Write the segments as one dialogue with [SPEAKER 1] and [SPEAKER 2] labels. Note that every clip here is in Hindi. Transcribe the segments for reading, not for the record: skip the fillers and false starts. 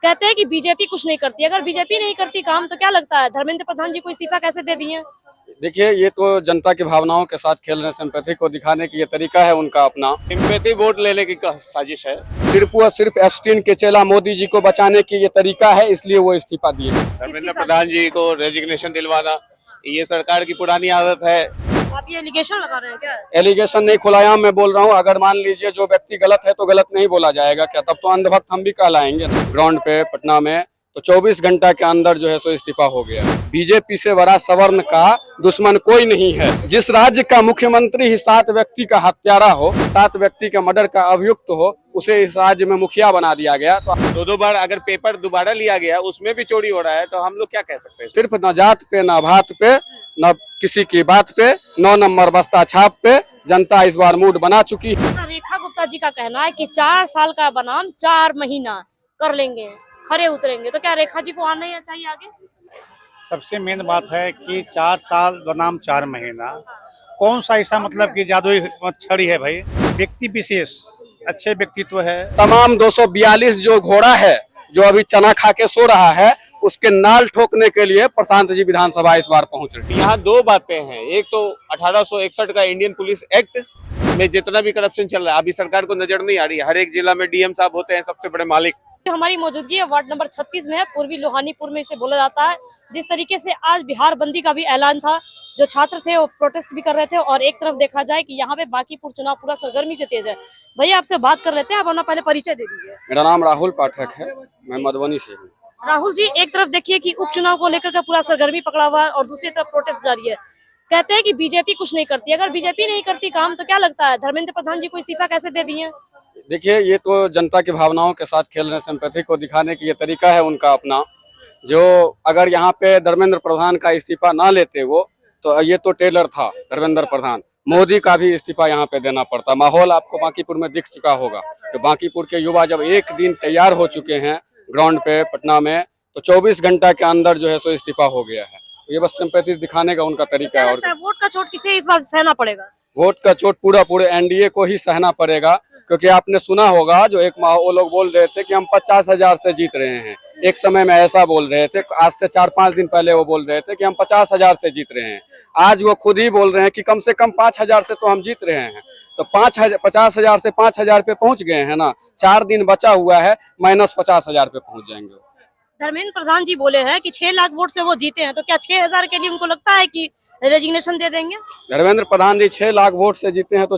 [SPEAKER 1] कहते हैं कि बीजेपी कुछ नहीं करती। अगर बीजेपी नहीं करती काम तो क्या लगता है धर्मेंद्र प्रधान जी को इस्तीफा कैसे दे दिए?
[SPEAKER 2] देखिए, ये तो जनता की भावनाओं के साथ खेल रहे हैं। सिंपैथी को दिखाने की ये तरीका है उनका अपना।
[SPEAKER 3] सिंपैथी वोट लेने की साजिश है।
[SPEAKER 2] सिर्फ व सिर्फ एप्स्टीन के चेला मोदी जी को बचाने की ये तरीका है, इसलिए वो इस्तीफा दिए।
[SPEAKER 3] धर्मेंद्र प्रधान जी को रेजिग्नेशन दिलवाना ये सरकार की पुरानी आदत है।
[SPEAKER 1] आप ये एलिगेशन लगा रहे हैं क्या?
[SPEAKER 2] एलिगेशन नहीं, खुलायाम मैं बोल रहा हूँ। अगर मान लीजिए जो व्यक्ति गलत है तो गलत नहीं बोला जाएगा क्या? तब तो अंधभक्त हम भी कहलाएंगे ना। ग्राउंड पे पटना में तो 24 घंटा के अंदर जो है सो इस्तीफा हो गया। बीजेपी से बड़ा सवर्ण का दुश्मन कोई नहीं है। जिस राज्य का मुख्यमंत्री ही 7 व्यक्ति का हत्यारा हो, 7 व्यक्ति का मर्डर का अभियुक्त हो, उसे इस राज्य में मुखिया बना दिया गया। तो
[SPEAKER 3] दो बार अगर पेपर दोबारा लिया गया उसमें भी चोरी हो रहा है, तो हम लोग क्या कह सकते हैं?
[SPEAKER 2] सिर्फ न जात पे, न भात पे, न किसी की बात पे, 9 नंबर बस्ता छाप पे जनता इस बार मूड बना चुकी है।
[SPEAKER 1] रेखा गुप्ता जी का कहना है कि 4 साल का बनाम 4 महीना कर लेंगे, खरे उतरेंगे। तो क्या रेखा जी को आना ही चाहिए आगे?
[SPEAKER 4] सबसे मेन बात है कि 4 साल बनाम 4 महीना, कौन सा ऐसा मतलब कि जादुई छड़ी है भाई? व्यक्ति विशेष अच्छे व्यक्तित्व है।
[SPEAKER 2] तमाम 242 जो घोड़ा है जो अभी चना खा के सो रहा है, उसके नाल ठोकने के लिए प्रशांत जी विधानसभा इस बार पहुंच रही है।
[SPEAKER 3] यहाँ 2 बातें हैं। एक तो 1861 का इंडियन पुलिस एक्ट में जितना भी करप्शन चल रहा है अभी सरकार को नजर नहीं आ रही है। हर एक जिला में डीएम साहब होते हैं सबसे बड़े मालिक।
[SPEAKER 1] हमारी मौजूदगी है वार्ड नंबर 36 में है, पूर्वी लोहानीपुर में इसे बोला जाता है। जिस तरीके से आज बिहार बंदी का भी ऐलान था, जो छात्र थे वो प्रोटेस्ट भी कर रहे थे, और एक तरफ देखा जाए कि यहाँ पे बांकीपुर चुनाव पूरा सरगर्मी से तेज है। भैया आपसे बात कर लेते हैं, आप अपना पहले परिचय दे दीजिए।
[SPEAKER 2] मेरा नाम राहुल पाठक है, मैं मधुबनी से हूँ।
[SPEAKER 1] राहुल जी, एक तरफ देखिए कि उपचुनाव को लेकर का पूरा सरगर्मी पकड़ा हुआ है और दूसरी तरफ प्रोटेस्ट जारी है। कहते हैं कि बीजेपी कुछ नहीं करती। अगर बीजेपी नहीं करती काम तो क्या लगता है धर्मेंद्र प्रधान जी को इस्तीफा कैसे दे दिए?
[SPEAKER 2] देखिए, ये तो जनता की भावनाओं के साथ खेल रहे हैं। सिंपैथी को दिखाने की ये तरीका है उनका अपना। जो अगर यहाँ पे धर्मेंद्र प्रधान का इस्तीफा ना लेते वो, तो ये तो टेलर था धर्मेंद्र प्रधान, मोदी का भी इस्तीफा यहाँ पे देना पड़ता। माहौल आपको बांकीपुर में दिख चुका होगा। तो बांकीपुर के युवा जब एक दिन तैयार हो चुके हैं ग्राउंड पे पटना में, तो 24 घंटा के अंदर जो है सो इस्तीफा हो गया है। तो ये बस सिंपैथी दिखाने का उनका तरीका है। और
[SPEAKER 1] वोट का चोट किसे इस बार सहना पड़ेगा?
[SPEAKER 2] वोट का चोट पूरे एनडीए को ही सहना पड़ेगा। क्योंकि आपने सुना होगा जो एक वो लोग बोल रहे थे कि हम 50,000 से जीत रहे हैं। एक समय में ऐसा बोल रहे थे, आज से 4-5 दिन पहले वो बोल रहे थे कि हम 50,000 से जीत रहे हैं। आज वो खुद ही बोल रहे हैं कि कम से कम 5,000 से तो हम जीत रहे हैं। तो 50,000 से 5,000 पे पहुंच गए हैं ना। 4 दिन बचा हुआ है, माइनस 50,000 पे पहुंच जाएंगे।
[SPEAKER 1] धर्मेंद्र प्रधान जी बोले हैं कि 6 लाख वोट से वो जीते हैं, तो क्या 6,000 के लिए उनको लगता है कि रेजिग्नेशन दे देंगे?
[SPEAKER 2] धर्मेंद्र प्रधान जी 6 लाख वोट से जीते हैं, तो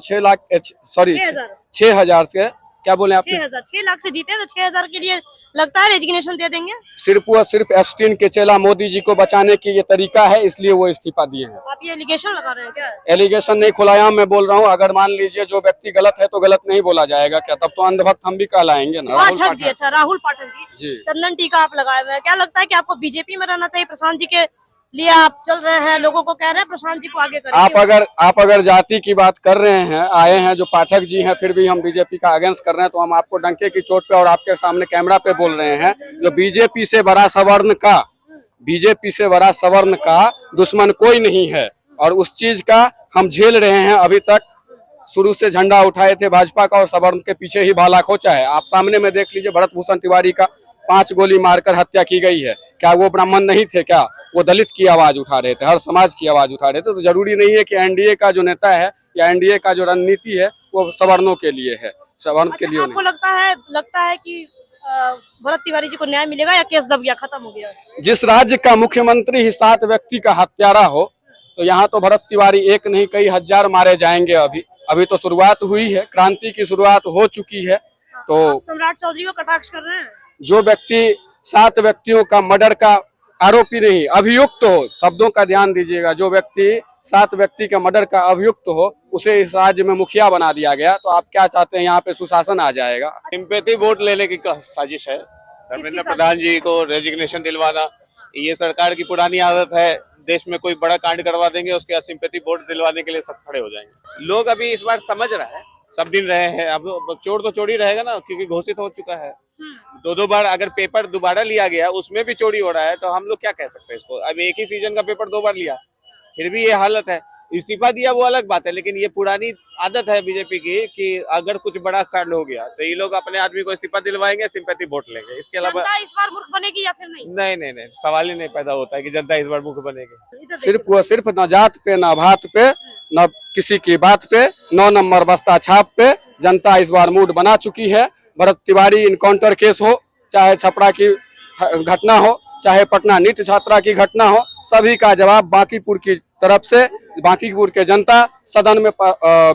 [SPEAKER 2] 6,000 से क्या बोले आप?
[SPEAKER 1] 6 लाख से जीते हैं, तो 6,000 के लिए लगता है रेजिग्नेशन दे देंगे?
[SPEAKER 2] सिर्फ व सिर्फ एप्स्टीन के चेला मोदी जी को बचाने की ये तरीका है, इसलिए वो इस्तीफा दिए हैं।
[SPEAKER 1] आप ये एलिगेशन लगा रहे हैं क्या?
[SPEAKER 2] एलिगेशन नहीं, खुलायाम मैं बोल रहा हूँ। अगर मान लीजिए जो व्यक्ति गलत है तो गलत नहीं बोला जाएगा क्या? तब तो अंधभक्त हम भी कहलाएंगे ना।
[SPEAKER 1] पाठक जी, अच्छा राहुल पाठक
[SPEAKER 2] जी।
[SPEAKER 1] चंदन टीका आप लगाए हुए हैं, क्या लगता है कि आपको बीजेपी में रहना चाहिए? प्रशांत जी के लिए आप चल रहे हैं, लोगों को कह रहे हैं प्रशांत जी को आगे करें।
[SPEAKER 2] आप अगर जाति की बात कर रहे हैं, आए हैं जो पाठक जी हैं, फिर भी हम बीजेपी का अगेंस्ट कर रहे हैं, तो हम आपको डंके की चोट पे और आपके सामने कैमरा पे बोल रहे हैं, जो बीजेपी से बड़ा सवर्ण का दुश्मन कोई नहीं है। और उस चीज का हम झेल रहे हैं। अभी तक शुरू से झंडा उठाए थे भाजपा का, और सवर्ण के पीछे ही भाला खोचा है। आप सामने में देख लीजिए, भरत भूषण तिवारी का 5 गोली मारकर हत्या की गई है। क्या वो ब्राह्मण नहीं थे? क्या वो दलित की आवाज उठा रहे थे, हर समाज की आवाज उठा रहे थे? तो जरूरी नहीं है कि एनडीए का जो नेता है या एनडीए का जो रणनीति है वो सवर्णों के लिए है, सवर्ण के लिए
[SPEAKER 1] आपको लगता है कि भरत तिवारी जी को न्याय मिलेगा या केस दब गया, खत्म हो गया?
[SPEAKER 2] जिस राज्य का मुख्यमंत्री ही 7 व्यक्ति का हत्यारा हो, तो यहाँ तो भरत तिवारी एक नहीं कई हजार मारे जाएंगे। अभी तो शुरुआत हुई है, क्रांति की शुरुआत हो चुकी है। तो
[SPEAKER 1] सम्राट चौधरी को कटाक्ष कर रहे हैं।
[SPEAKER 2] जो व्यक्ति 7 व्यक्तियों का मर्डर का आरोपी नहीं, अभियुक्त हो, शब्दों का ध्यान दीजिएगा, जो व्यक्ति 7 व्यक्ति का मर्डर का अभियुक्त हो, उसे इस राज्य में मुखिया बना दिया गया। तो आप क्या चाहते हैं, यहाँ पे सुशासन आ जाएगा?
[SPEAKER 3] सिंपैथी वोट लेने की साजिश है। धर्मेंद्र प्रधान जी को रेजिग्नेशन दिलवाना ये सरकार की पुरानी आदत है। देश में कोई बड़ा कांड करवा देंगे, उसके बाद सिंपैथी वोट दिलवाने के लिए सब खड़े हो जाएंगे। लोग अभी इस बार समझ रहे हैं, सब दिन रहे हैं। अब चोर तो चोरी रहेगा ना, क्योंकि घोषित हो चुका है। 2 बार अगर पेपर दोबारा लिया गया उसमें भी चोरी हो रहा है, तो हम लोग क्या कह सकते हैं इसको? अब एक ही सीजन का पेपर 2 बार लिया, फिर भी ये हालत है। इस्तीफा दिया वो अलग बात है, लेकिन ये पुरानी आदत है बीजेपी की कि अगर कुछ बड़ा कांड हो गया तो ये लोग अपने आदमी को इस्तीफा दिलवाएंगे, सिंपैथी वोट लेंगे। इसके अलावा
[SPEAKER 1] जनता इस बार मूर्ख बनेगी या फिर नहीं?
[SPEAKER 3] नहीं, सवाल ही नहीं पैदा होता है कि जनता इस बार मुख्य बनेगी।
[SPEAKER 2] सिर्फ व सिर्फ न जात पे, न भात पे, न किसी की बात पे, 9 नंबर बस्ता छाप पे जनता इस बार मूड बना चुकी है। भरत तिवारी इनकाउंटर केस हो, चाहे छपरा की घटना हो, चाहे पटना नीट छात्रा की घटना हो, सभी का जवाब बांकीपुर की तरफ से बांकीपुर के जनता सदन में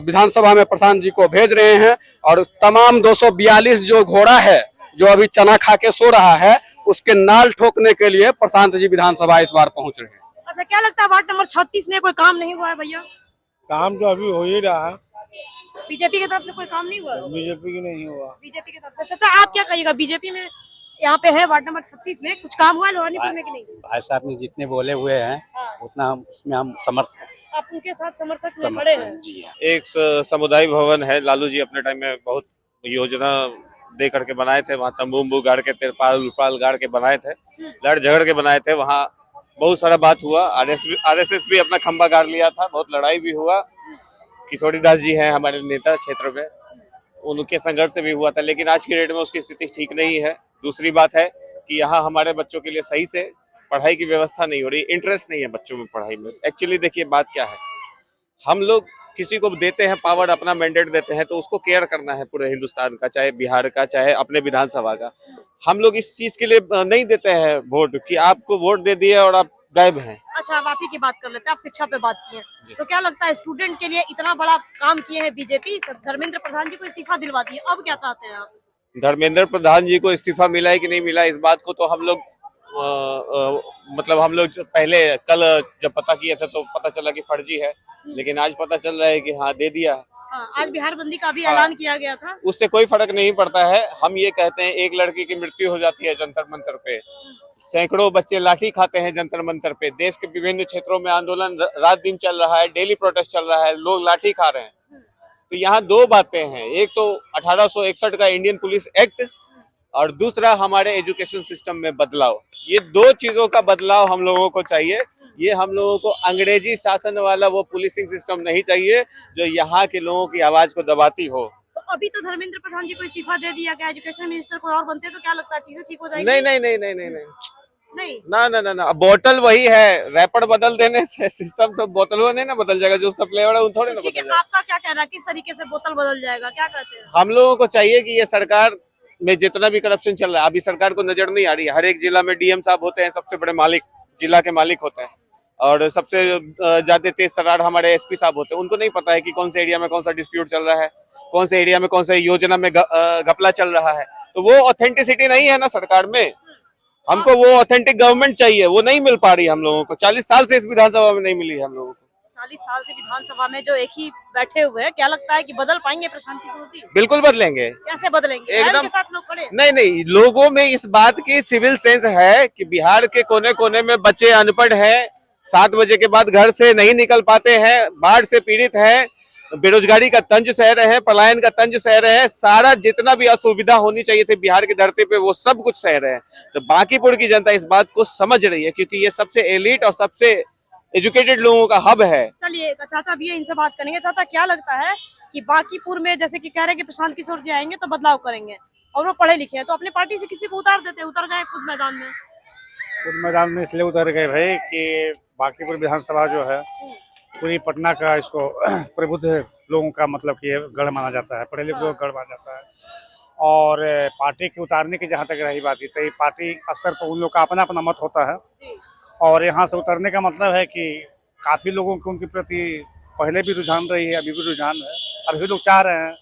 [SPEAKER 2] विधानसभा में प्रशांत जी को भेज रहे हैं। और तमाम 242 जो घोड़ा है जो अभी चना खा के सो रहा है, उसके नाल ठोकने के लिए प्रशांत जी विधानसभा इस बार पहुंच रहे हैं।
[SPEAKER 1] अच्छा, क्या लगता है वार्ड नंबर 36 में कोई काम नहीं हुआ है भैया?
[SPEAKER 5] काम तो अभी हो ही रहा है,
[SPEAKER 1] बीजेपी की तरफ से कोई काम नहीं हुआ?
[SPEAKER 5] बीजेपी की नहीं हुआ।
[SPEAKER 1] बीजेपी की तरफ से। चाचा आप क्या कहिएगा, बीजेपी में यहाँ पे है वार्ड नंबर 36 में कुछ काम हुआ है लोहानीपुर में कि नहीं?
[SPEAKER 6] भाई साहब ने जितने बोले हुए हैं उतना उसमें हम समर्थ हैं।
[SPEAKER 1] आप उनके साथ समर्थक में खड़े हैं?
[SPEAKER 6] जी हाँ।
[SPEAKER 3] एक समुदाय भवन है, लालू जी अपने टाइम में बहुत योजना दे करके बनाए थे, वहाँ तंबू गाड़ के, तिरपाल गाड़ के बनाए थे, लड़ झगड़ के बनाए थे, वहाँ बहुत सारा बात हुआ। आरएसएस भी अपना खंबा गाड़ लिया था, बहुत लड़ाई भी हुआ। किशोरी दास जी हैं हमारे नेता क्षेत्र में, उनके संघर्ष से भी हुआ था, लेकिन आज की डेट में उसकी स्थिति ठीक नहीं है। दूसरी बात है कि यहाँ हमारे बच्चों के लिए सही से पढ़ाई की व्यवस्था नहीं हो रही, इंटरेस्ट नहीं है बच्चों में पढ़ाई में। एक्चुअली देखिए बात क्या है, हम लोग किसी को देते हैं पावर, अपना मैंडेट देते हैं तो उसको केयर करना है पूरे हिंदुस्तान का, चाहे बिहार का, चाहे अपने विधानसभा का। हम लोग इस चीज के लिए नहीं देते हैं वोट कि आपको वोट दे दिए और आप गायब हैं।
[SPEAKER 1] अच्छा, अब आप ही की बात कर लेते हैं, आप शिक्षा पे बात किए, तो क्या लगता है स्टूडेंट के लिए इतना बड़ा काम किए हैं बीजेपी, धर्मेंद्र प्रधान जी को इस्तीफा दिलवा दिए, अब क्या चाहते हैं आप?
[SPEAKER 3] धर्मेंद्र प्रधान जी को इस्तीफा मिला है कि नहीं मिला, इस बात को तो हम लोग मतलब हम लोग पहले कल जब पता किया था तो पता चला कि फर्जी है, लेकिन आज पता चल रहा है कि हाँ दे दिया है।
[SPEAKER 1] आज बिहार बंदी का भी ऐलान किया गया था।
[SPEAKER 3] उससे कोई फर्क नहीं पड़ता है। हम ये कहते हैं एक लड़की की मृत्यु हो जाती है जंतर मंतर पे, सैकड़ों बच्चे लाठी खाते हैं जंतर मंतर पे, देश के विभिन्न क्षेत्रों में आंदोलन रात दिन चल रहा है, डेली प्रोटेस्ट चल रहा है, लोग लाठी खा रहे हैं। तो यहाँ दो बातें हैं, एक तो 1861 का इंडियन पुलिस एक्ट और दूसरा हमारे एजुकेशन सिस्टम में बदलाव। ये दो चीजों का बदलाव हम लोगों को चाहिए। ये हम लोगों को अंग्रेजी शासन वाला वो पुलिसिंग सिस्टम नहीं चाहिए जो यहाँ के लोगों की आवाज को दबाती हो।
[SPEAKER 1] तो अभी तो धर्मेंद्र प्रधान जी को इस्तीफा दे दिया गया, एजुकेशन मिनिस्टर कोई और बनते तो क्या लगता है चीजें ठीक हो जाएगी?
[SPEAKER 3] नहीं नहीं नहीं नहीं नहीं नहीं ना ना, बोतल वही है, रैपर बदल देने से सिस्टम तो बोतल नहीं ना बदल जाएगा, जो उसका फ्लेवर है वो थोड़ी ना बदल जाएगा।
[SPEAKER 1] आपका क्या कहना है, किस तरीके से बोतल बदल जाएगा, क्या कहते हैं?
[SPEAKER 3] हम लोगों को चाहिए कि ये सरकार में जितना भी करप्शन चल रहा है, अभी सरकार को नजर नहीं आ रही है। हर एक जिला में डीएम साहब होते हैं, सबसे बड़े मालिक जिला के मालिक होते हैं, और सबसे ज्यादा तेज तर्रार हमारे एसपी साहब होते हैं। उनको नहीं पता है कि कौन से एरिया में कौन सा डिस्प्यूट चल रहा है, कौन से एरिया में कौन सा योजना में घपला चल रहा है। तो वो ऑथेंटिसिटी नहीं है ना सरकार में। हमको वो ऑथेंटिक गवर्नमेंट चाहिए, वो नहीं मिल पा रही हम लोगों को। 40 साल से इस विधानसभा में नहीं मिली है हम लोगों को।
[SPEAKER 1] 40 साल से विधानसभा में जो एक ही बैठे हुए हैं, क्या लगता है कि बदल पाएंगे प्रशांत किशोर जी?
[SPEAKER 3] बिल्कुल बदलेंगे।
[SPEAKER 1] कैसे बदलेंगे?
[SPEAKER 3] एकदम
[SPEAKER 1] के साथ लोग खड़े?
[SPEAKER 3] नहीं, लोगों में इस बात की सिविल सेंस है कि बिहार के कोने कोने में बच्चे अनपढ़ हैं, 7 बजे के बाद घर से नहीं निकल पाते हैं, बाढ़ से पीड़ित हैं, बेरोजगारी का तंज सह रहे हैं, पलायन का तंज सह रहे हैं, सारा जितना भी असुविधा होनी चाहिए थी बिहार की धरती पे वो सब कुछ सह रहे हैं। तो बांकीपुर की जनता इस बात को समझ रही है, क्योंकि ये सबसे एलिट और सबसे एजुकेटेड लोगों का हब है।
[SPEAKER 1] चलिए चाचा भी इनसे बात करेंगे। चाचा, क्या लगता है कि बांकीपुर में जैसे कि कह रहे हैं कि प्रशांत किशोर जी आएंगे तो बदलाव करेंगे, और वो पढ़े लिखे हैं, तो अपनी पार्टी से किसी को उतार देते, उतर गए खुद मैदान में?
[SPEAKER 4] खुद मैदान में इसलिए उतर गए भाई कि बांकीपुर विधानसभा जो है पूरी पटना का, इसको प्रबुद्ध लोगों का मतलब कि गढ़ माना जाता है, पढ़े लिखे लोगों का गढ़ माना जाता है। और पार्टी के उतारने की जहाँ तक रही बात, तो पार्टी स्तर पर उन लोग का अपना अपना मत होता है, और यहाँ से उतरने का मतलब है कि काफ़ी लोगों को उनके प्रति पहले भी रुझान रही है, अभी भी रुझान है, अभी भी लोग चाह रहे हैं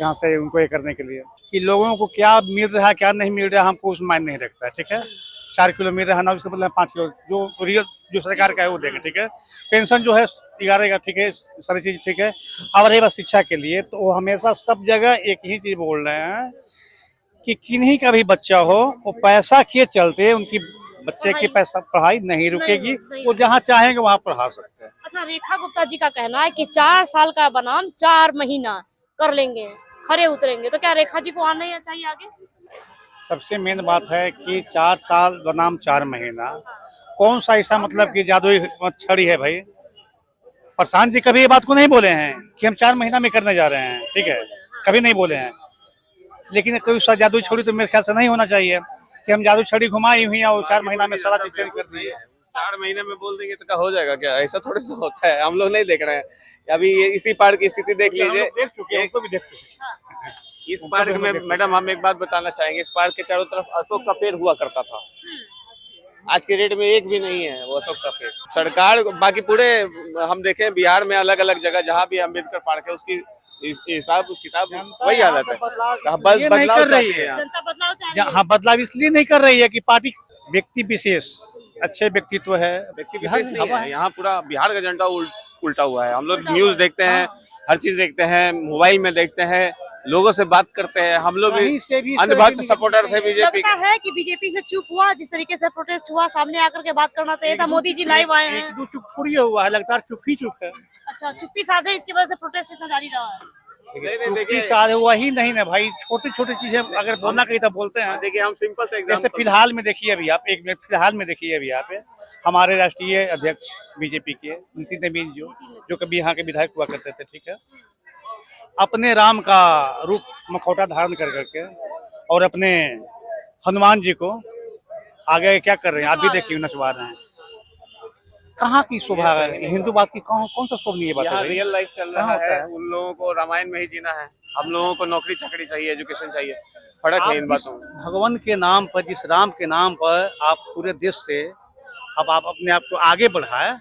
[SPEAKER 4] यहाँ से उनको ये करने के लिए कि लोगों को क्या मिल रहा है क्या नहीं मिल रहा है हमको उस मायने नहीं रखता है। ठीक है, 4 किलो मिल रहा है ना, उसके बदले 5 किलो जो रियल जो सरकार का है वो देंगे। ठीक है, पेंशन जो है 11 का, ठीक है, सारी चीज़ ठीक है। अब रही बात शिक्षा के लिए, तो वो हमेशा सब जगह एक ही चीज़ बोल रहे हैं कि किन्हीं का भी बच्चा हो, वो पैसा के चलते उनकी बच्चे की पैसा पढ़ाई नहीं रुकेगी, वो जहाँ चाहेंगे वहाँ पढ़ा सकते हैं।
[SPEAKER 1] अच्छा, रेखा गुप्ता जी का कहना है कि 4 साल का बनाम 4 महीना कर लेंगे, खड़े उतरेंगे, तो क्या रेखा जी को आना ही चाहिए आगे?
[SPEAKER 4] सबसे मेन बात है कि 4 साल बनाम 4 महीना, कौन सा ऐसा मतलब कि जादुई छड़ी है भाई प्रशांत जी कभी ये बात को नहीं बोले हैं कि हम 4 महीना में करने जा रहे हैं, ठीक है, कभी नहीं बोले हैं। लेकिन कोई सा जादू छोड़ी तो मेरे ख्याल से नहीं होना चाहिए कि हम जादू छड़ी घुमाई हुई और 4 महीना में सारा चीज चेंज कर दिए।
[SPEAKER 3] 4 महीने में बोल देंगे तो क्या हो जाएगा क्या? ऐसा थोड़ी ना होता है, हम लोग नहीं देख रहे हैं। अभी ये इसी पार्क की स्थिति देख
[SPEAKER 4] हम
[SPEAKER 3] लीजिए।
[SPEAKER 4] लोग देख चुके हैं, उनको भी देख चुके हैं।
[SPEAKER 3] इस पार्क में मैडम हम एक बात बताना चाहेंगे, इस पार्क के चारों तरफ अशोक का पेड़ हुआ करता था, आज के डेट में एक भी नहीं है वो अशोक का पेड़। सरकार बाकी पूरे हम देखें बिहार में अलग अलग जगह जहाँ भी अम्बेडकर पार्क है उसकी हिसाब किताब वही हालत है।
[SPEAKER 4] नहीं कर रही है
[SPEAKER 1] जनता बदलाव चाह रही है।
[SPEAKER 4] हाँ, बदलाव इसलिए नहीं कर रही है कि पार्टी व्यक्ति विशेष अच्छे व्यक्तित्व है,
[SPEAKER 3] व्यक्ति विशेष नहीं है, यहाँ पूरा बिहार का झंडा उल्टा हुआ है। हम लोग न्यूज देखते हैं, हर चीज देखते हैं, मोबाइल में देखते हैं, लोगों से बात करते हैं। हम लोग
[SPEAKER 4] कहीं से भी इस तरह
[SPEAKER 3] अंधभक्त
[SPEAKER 4] की
[SPEAKER 3] सपोर्टर थे बीजेपी
[SPEAKER 1] लगता है कि बीजेपी से चूक हुआ, जिस तरीके से प्रोटेस्ट हुआ सामने आकर के बात करना चाहिए था। मोदी जी लाइव आए हैं।
[SPEAKER 4] एक दो चुप थोड़ी हुआ है, लगता है चुप ही चुप है।
[SPEAKER 1] अच्छा, चुप्पी साधे, इसकी वजह से प्रोटेस्ट इतना जारी रहा है।
[SPEAKER 4] चुप्पी साध हुआ ही नहीं ना भाई, छोटी छोटी चीजें अगर बोलना कहीं तो बोलते हैं।
[SPEAKER 3] देखिए हम सिंपल से
[SPEAKER 4] जैसे
[SPEAKER 3] एग्जांपल
[SPEAKER 4] फिलहाल में देखिए अभी आप एक मिनट फिलहाल में देखिए अभी यहाँ पे हमारे राष्ट्रीय अध्यक्ष बीजेपी के नितिन नवीन जो कभी यहाँ के विधायक हुआ करते थे, ठीक है, अपने राम का रूप मखौटा धारण कर करके और अपने हनुमान जी को आगे क्या कर रहे हैं आप भी देखिए, नचवा रहे हैं। कहाँ की शोभा है हिंदूवाद की, कौन सा शोभनीय बात
[SPEAKER 3] यहाँ
[SPEAKER 4] है?
[SPEAKER 3] रियल लाइफ चल
[SPEAKER 4] कहाँ
[SPEAKER 3] रहा
[SPEAKER 4] होता
[SPEAKER 3] है,
[SPEAKER 4] है?
[SPEAKER 3] उन लोगों को रामायण में ही जीना है, हम लोगों को नौकरी चाकरी चाहिए, एजुकेशन चाहिए। फर्क है इन बातों में।
[SPEAKER 4] भगवान के नाम पर, जिस राम के नाम पर आप पूरे देश से अब आप अपने आप को आगे बढ़ाए,